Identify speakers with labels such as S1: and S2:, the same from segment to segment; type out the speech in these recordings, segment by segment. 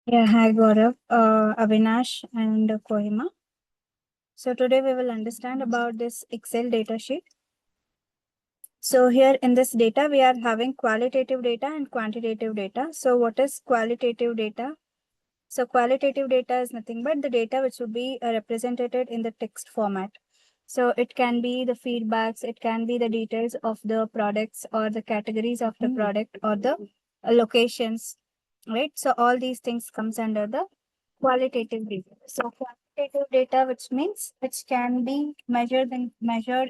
S1: Yeah, hi Gaurav, Avinash and Kohima. So today we will understand about this Excel data sheet. So here in this data, we are having qualitative data and quantitative data. So what is qualitative data? So qualitative data is nothing but the data which would be represented in the text format. So it can be the feedbacks, it can be the details of the products or the categories of the product or the locations, right? So all these things comes under the qualitative data. So quantitative data, which means which can be measured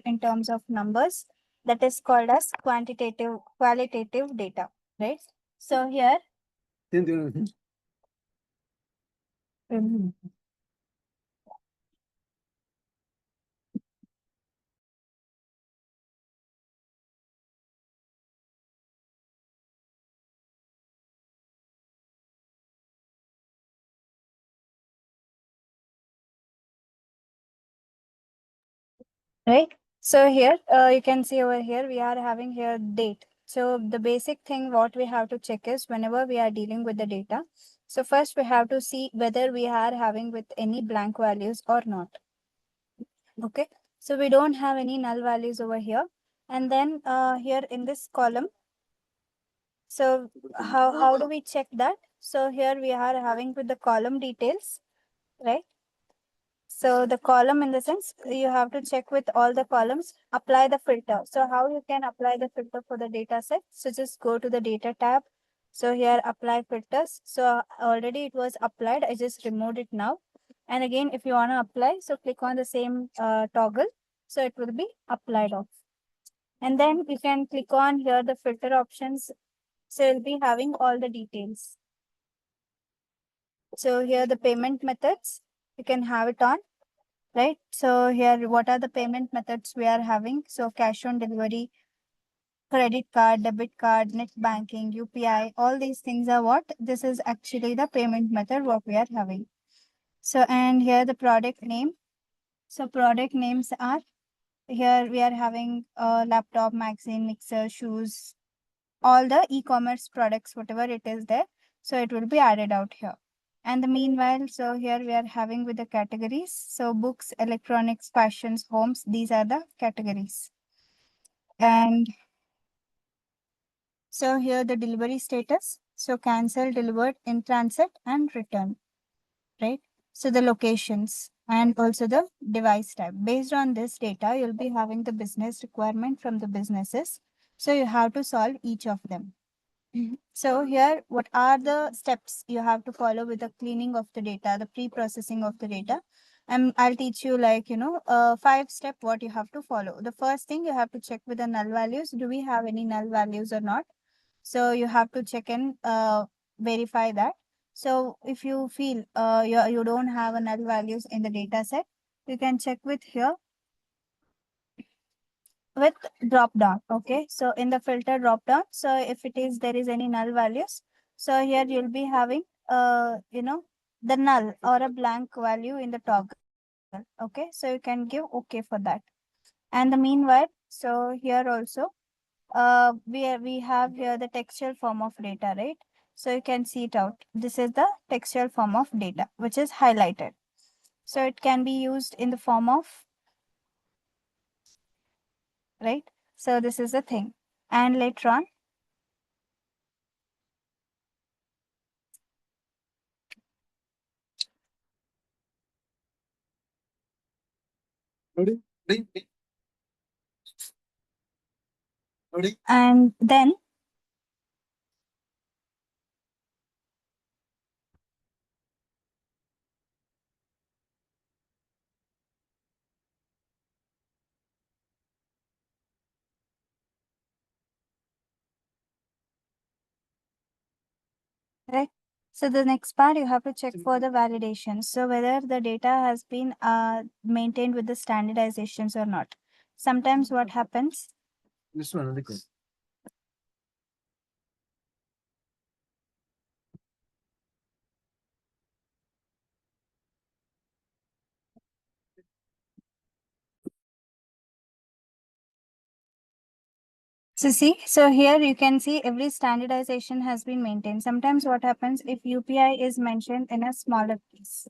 S1: in terms of numbers, that is called as qualitative data, right? So here. Mhm. Right. So here you can see over here we are having here date. So the basic thing what we have to check is whenever we are dealing with the data. So first we have to see whether we are having with any blank values or not. Okay. So we don't have any null values over here. And then here in this column. So how do we check that? So here we are having with the column details, right? So the column in the sense you have to check with all the columns, apply the filter. So how you can apply the filter for the data set? So just go to the data tab. So here apply filters. So already it was applied. I just removed it now. And again, if you want to apply, so click on the same toggle. So it will be applied off. And then you can click on here the filter options. So you'll be having all the details. So here the payment methods, you can have it on. Right. So here, what are the payment methods we are having? So cash on delivery, credit card, debit card, net banking, UPI, all these things are what? This is actually the payment method what we are having. So, and here the product name. So product names are, here we are having a laptop, magazine, mixer, shoes, all the e-commerce products, whatever it is there. So it will be added out here. And the meanwhile, so here we are having with the categories. So books, electronics, fashions, homes, these are the categories. And so here the delivery status. So cancel, delivered, in transit and return, right? So the locations and also the device type. Based on this data, you'll be having the business requirement from the businesses. So you have to solve each of them. So here, what are the steps you have to follow with the cleaning of the data, the pre-processing of the data? And I'll teach you like, 5 step what you have to follow. The first thing you have to check with the null values. Do we have any null values or not? So you have to check and verify that. So if you feel you don't have a null values in the data set, you can check with here with drop down. Okay, so in the filter drop down, so if it is there is any null values, so here you'll be having the null or a blank value in the toggle. Okay, so you can give okay for that. And the meanwhile, so here also we have here the textual form of data, right? So you can see it out. This is the textual form of data which is highlighted. So it can be used in the form of, right? So this is the thing. And later on, and then right. So the next part you have to check for the validation. So whether the data has been maintained with the standardizations or not. Sometimes what happens? This one, So see, so here you can see every standardization has been maintained. Sometimes what happens if UPI is mentioned in a smaller case.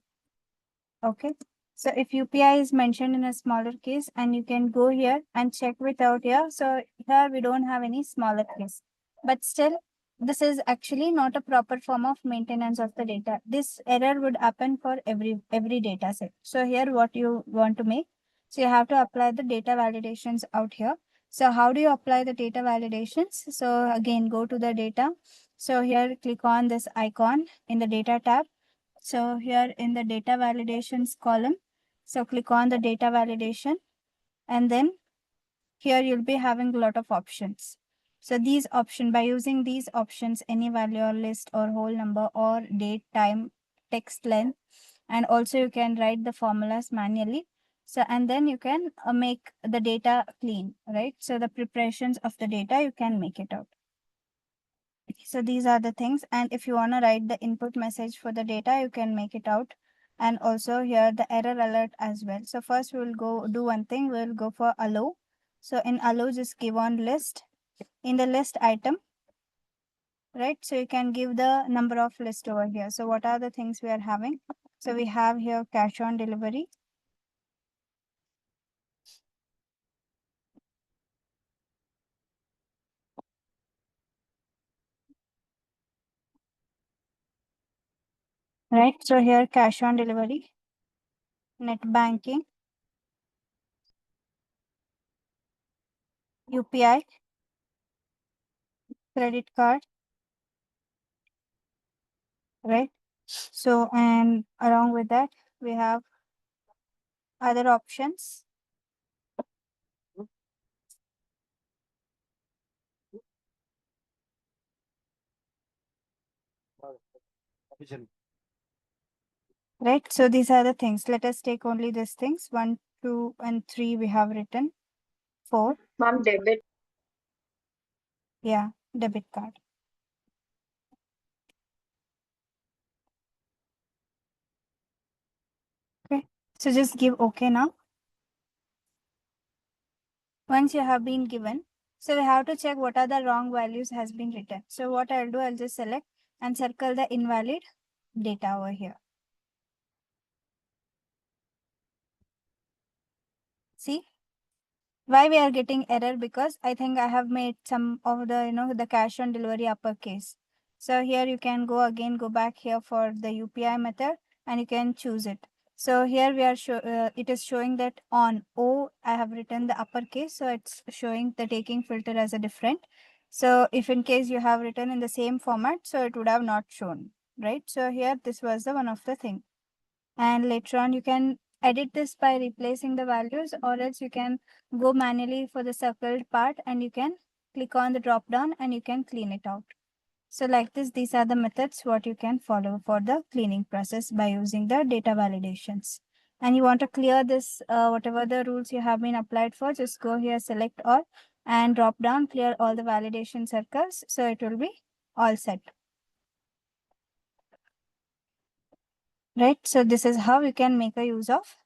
S1: Okay. So if UPI is mentioned in a smaller case and you can go here and check without here. So here we don't have any smaller case, but still this is actually not a proper form of maintenance of the data. This error would happen for every data set. So here what you want to make. So you have to apply the data validations out here. So how do you apply the data validations? So again, go to the data. So here click on this icon in the data tab. So here in the data validations column, so click on the data validation and then here you'll be having a lot of options. So these options, by using these options, any value or list or whole number or date, time, text length, and also you can write the formulas manually. So, and then you can make the data clean, right? So the preparations of the data, you can make it out. So these are the things. And if you want to write the input message for the data, you can make it out. And also here the error alert as well. So first we will go do one thing. We'll go for allow. So in allow, just give on list. In the list item, right? So you can give the number of list over here. So what are the things we are having? So we have here cash on delivery. Right. So here cash on delivery, net banking, UPI, credit card, right? So, and along with that, we have other options, right? So these are the things. Let us take only these things. 1, 2, and 3 we have written. 4.
S2: Ma'am, debit.
S1: Yeah, debit card. Okay. So just give OK now. Once you have been given, so we have to check what are the wrong values has been written. So what I'll do, I'll just select and circle the invalid data over here. See? Why we are getting error? Because I think I have made some of the, the cash on delivery uppercase. So here you can go back here for the UPI method and you can choose it. So here we are it is showing that on O, I have written the uppercase. So it's showing the taking filter as a different. So if in case you have written in the same format, so it would have not shown, right? So here, this was the one of the thing. And later on, you can edit this by replacing the values, or else you can go manually for the circled part and you can click on the drop down and you can clean it out. So like this, these are the methods what you can follow for the cleaning process by using the data validations. And you want to clear this, whatever the rules you have been applied for, just go here, select all and drop down, clear all the validation circles. So it will be all set. Right. So this is how you can make a use of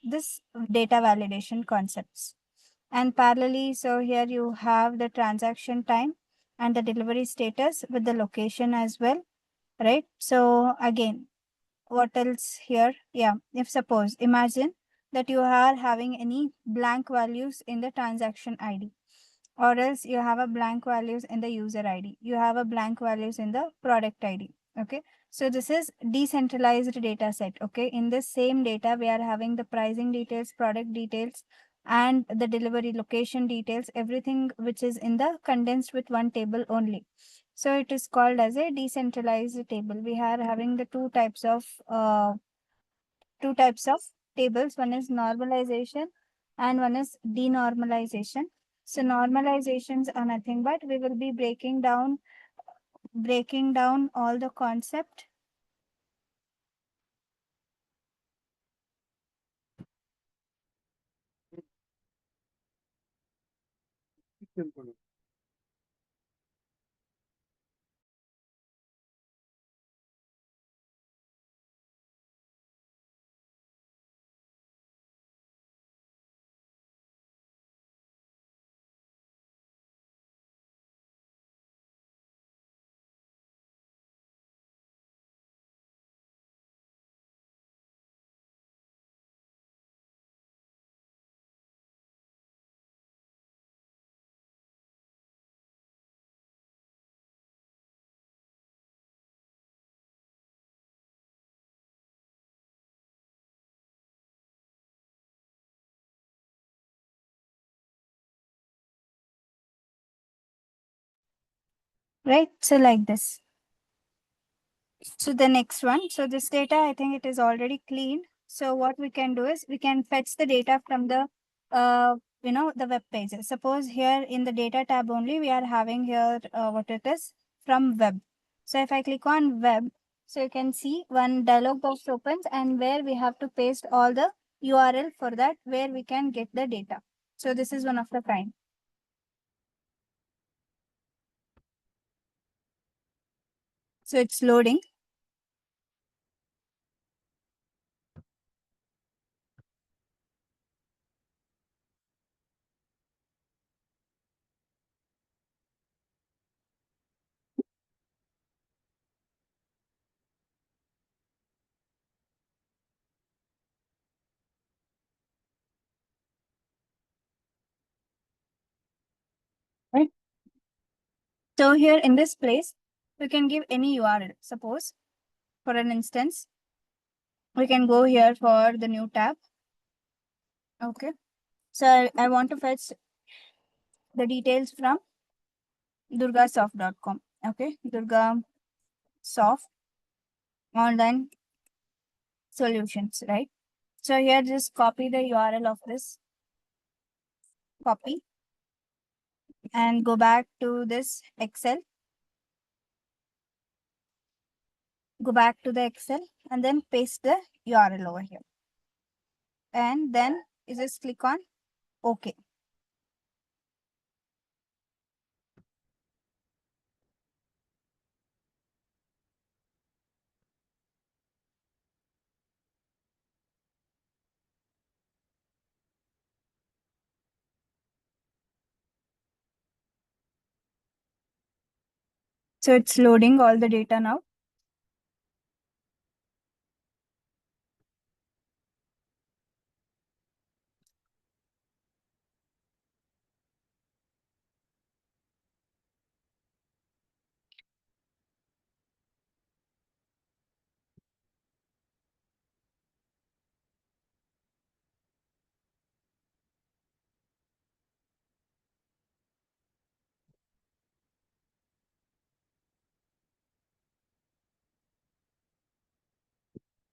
S1: this data validation concepts. And parallelly, so here you have the transaction time and the delivery status with the location as well, right? So again, what else here? Yeah, if suppose, imagine that you are having any blank values in the transaction ID, or else you have a blank values in the user ID, you have a blank values in the product ID. Okay, so this is decentralized data set. Okay, in this same data we are having the pricing details, product details, and the delivery location details, everything which is in the condensed with one table only. So it is called as a decentralized table. We are having the two types of tables. One is normalization and one is denormalization. So normalizations are nothing but we will be breaking down all the concept. right? So like this. So the next one, so this data, I think it is already clean. So what we can do is we can fetch the data from the, the web pages. Suppose here in the data tab only, we are having here what it is from web. So if I click on web, so you can see one dialog box opens and where we have to paste all the URL for that, where we can get the data. So this is one of the kind. So it's loading. Right. So here in this place, we can give any URL. Suppose for an instance, we can go here for the new tab. Okay. So I want to fetch the details from durgasoft.com. Okay. DurgaSoft online solutions, right? So here just copy the URL of this, copy, and go back to this Excel. Go back to the Excel and then paste the URL over here. And then you just click on OK. So it's loading all the data now.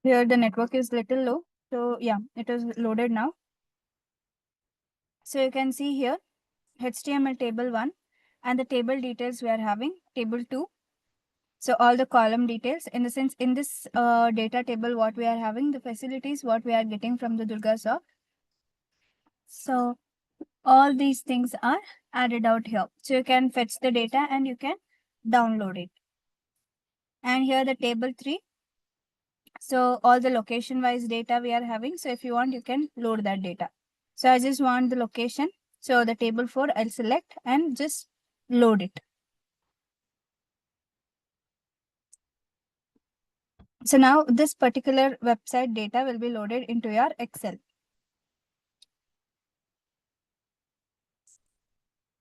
S1: Here the network is little low. So yeah, it is loaded now. So you can see here HTML table 1 and the table details we are having table 2. So all the column details in the sense in this data table what we are having the facilities what we are getting from the DurgaSoft. So all these things are added out here. So you can fetch the data and you can download it. And here the table 3. So all the location wise data we are having. So if you want, you can load that data. So I just want the location. So the table 4, I'll select and just load it. So now this particular website data will be loaded into your Excel.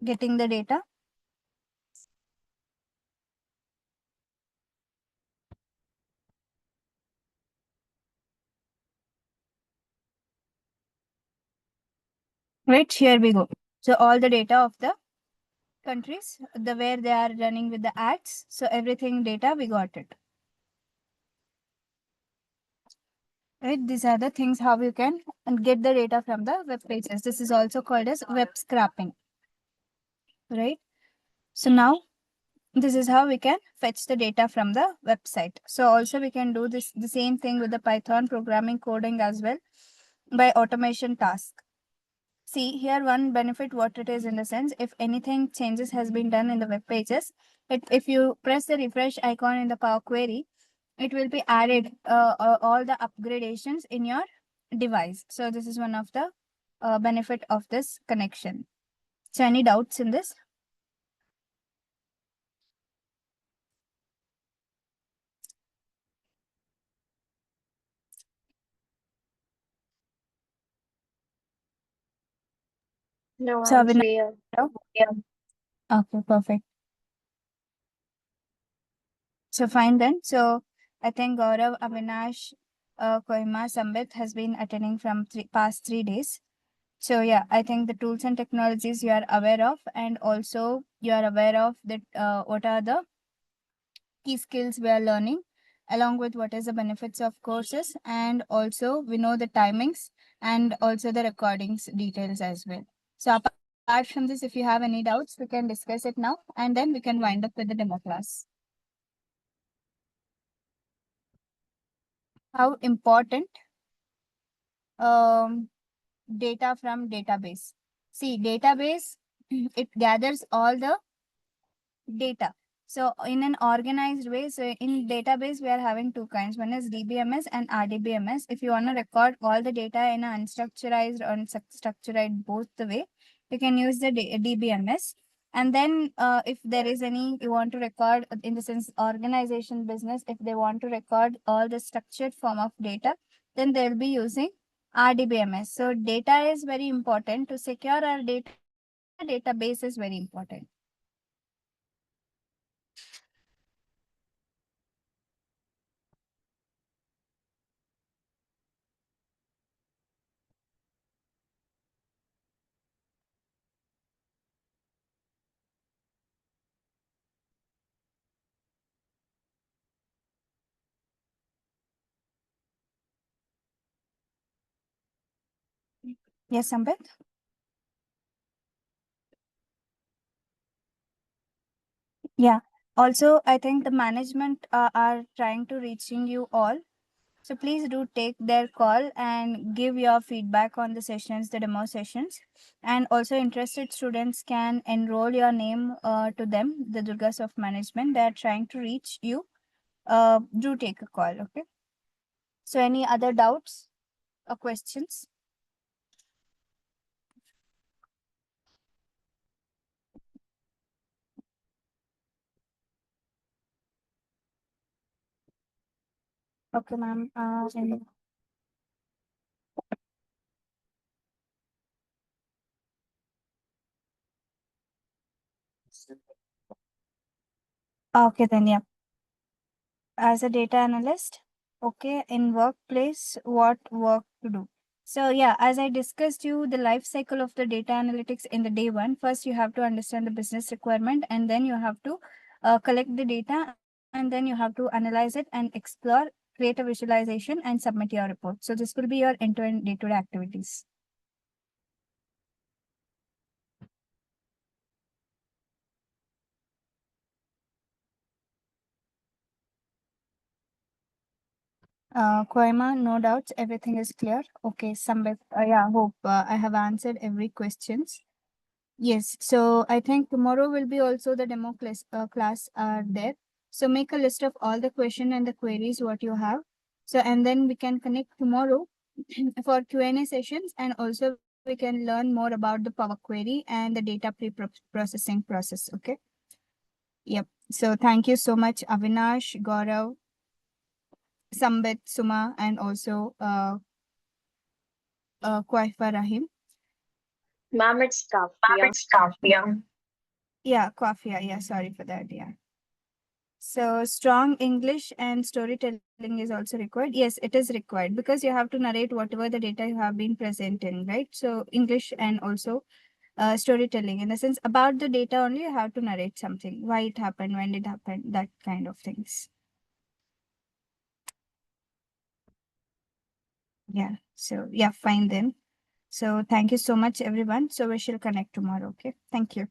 S1: Getting the data. Right, here we go. So all the data of the countries, the where they are running with the ads. So everything data, we got it. Right, these are the things how you can get the data from the web pages. This is also called as web scraping. Right. So now this is how we can fetch the data from the website. So also we can do this the same thing with the Python programming coding as well by automation task. See here one benefit what it is in the sense if anything changes has been done in the web pages, if you press the refresh icon in the Power Query, it will be added all the upgradations in your device. So this is one of the benefit of this connection. So any doubts in this?
S2: No,
S1: So
S2: I'm
S1: Avinash,
S2: clear.
S1: no? Yeah. Okay, perfect. So fine then. So I think Gaurav, Avinash, Kohima, Sambit has been attending from past 3 days. So yeah, I think the tools and technologies you are aware of, and also you are aware of that what are the key skills we are learning, along with what is the benefits of courses, and also we know the timings and also the recordings details as well. So apart from this, if you have any doubts, we can discuss it now, and then we can wind up with the demo class. How important um, data from database. See, database, it gathers all the data. So in an organized way, so in database, we are having two kinds. One is DBMS and RDBMS. If you want to record all the data in an unstructured or structured both the way, you can use the DBMS. And then if there is any, you want to record in the sense organization business, if they want to record all the structured form of data, then they'll be using RDBMS. So data is very important. To secure our data, database is very important. Yes, Ambit? Yeah. Also, I think the management are trying to reaching you all. So please do take their call and give your feedback on the sessions, the demo sessions. And also interested students can enroll your name to them, the DURGASOFT management. They are trying to reach you. Do take a call, okay? So any other doubts or questions? Okay, ma'am. Okay, then yeah. As a data analyst, okay, in workplace, what work to do. So yeah, as I discussed you the life cycle of the data analytics in the day one. First you have to understand the business requirement, and then you have to collect the data, and then you have to analyze it and explore, create a visualization, and submit your report. So this will be your end-to-end day-to-day activities. Koima, no doubts, everything is clear. Okay, Sambit, yeah, hope I have answered every questions. Yes, so I think tomorrow will be also the demo class there. So make a list of all the question and the queries what you have. So and then we can connect tomorrow for Q&A sessions, and also we can learn more about the Power Query and the data pre-processing process. Okay. Yep. So thank you so much, Avinash, Gaurav, Sambit, Suma, and also Kwaifa Rahim.
S2: Ma'am, it's tough.
S1: Ma'am,
S2: Yeah.
S1: it's tough. Yeah. Yeah, Kwafia. Yeah, sorry for that. Yeah. So strong English and storytelling is also required. Yes, it is required because you have to narrate whatever the data you have been presenting, right? So English and also storytelling in the sense about the data only you have to narrate something, why it happened, when it happened, that kind of things. Yeah. So yeah, fine then. So thank you so much, everyone. So we shall connect tomorrow. Okay. Thank you.